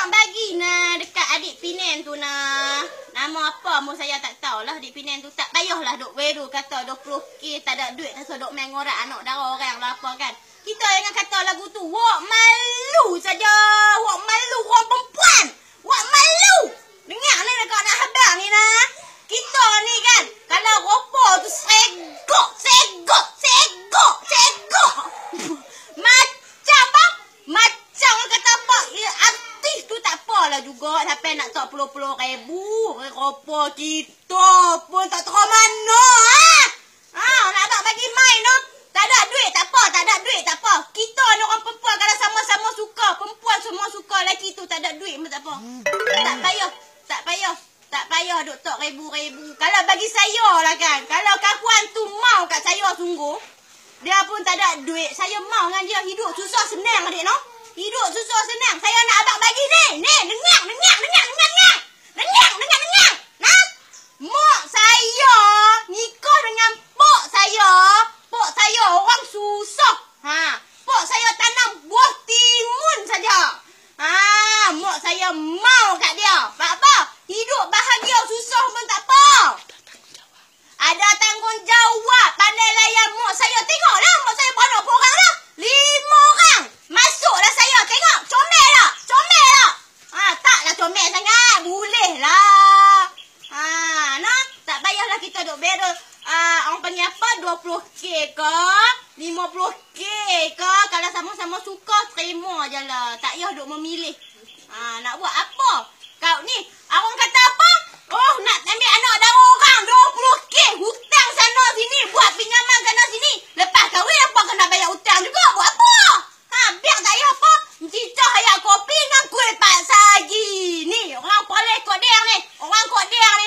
abang bagi nah dekat adik Pinen tu nah. Nama apa mu saya tak tahulah adik Pinen tu. Tak payahlah duk weru kata 20k tak ada duit rasa duk main ngorak anak dara orang lah apa kan. Kita jangan kata lagu tu wak malu saja. Wak malu orang perempuan. Wak malu. Dengar ni dekat nak habang ni nah. Kita ni kan kalau ropo tu segok. Macam kata apa artis tu tak apalah juga sampai nak tak puluh-puluh ribu ropo kita pun tak tahu mana nak tak bagi main no. Tak ada duit tak apa, tak ada duit tak apa. Kita ni orang perempuan kalau sama-sama suka, perempuan semua suka, lelaki tu tak ada duit pun tak apa. Tak payah duk tok ribu-ribu. Kalau bagi saya lah kan, kalau kawan tu mau kat saya sungguh, dia pun tak ada duit, saya mau dengan dia hidup susah senang adik no. Hidup susah senang. Saya nak abang bagi ni. Dengar. Nah. Mak saya nikah dengan pok saya. Pok saya orang susah. Pok saya tanam buah timun saja. Mak saya mau kat dia. Apa? Hidup bahagia susah pun tak apa. Ada tanggungjawab. Pandai layan mak saya. Tengoklah mak saya berapa orang dah. 5 orang. Masuklah saya. Tengok. Comel tak? Taklah comel sangat. Boleh lah. Nah. Tak payahlah kita duk bera. Orang panggil apa? 20k ke? 50k ke? Kalau sama-sama suka, terima je lah. Tak payah duk memilih. Nak buat apa? Kau ni, orang kata apa? Oh, nak ambil anak dara orang 20k. Hutang sana sini. Buat pinjaman sana sini. Lepas kahwin apa kena bayar hutang juga? Buat apa? Biar tak payah apa? Cicah ayak kopi dengan kuih pak sagi. Ni, orang boleh kodeng ni. Orang kodeng ni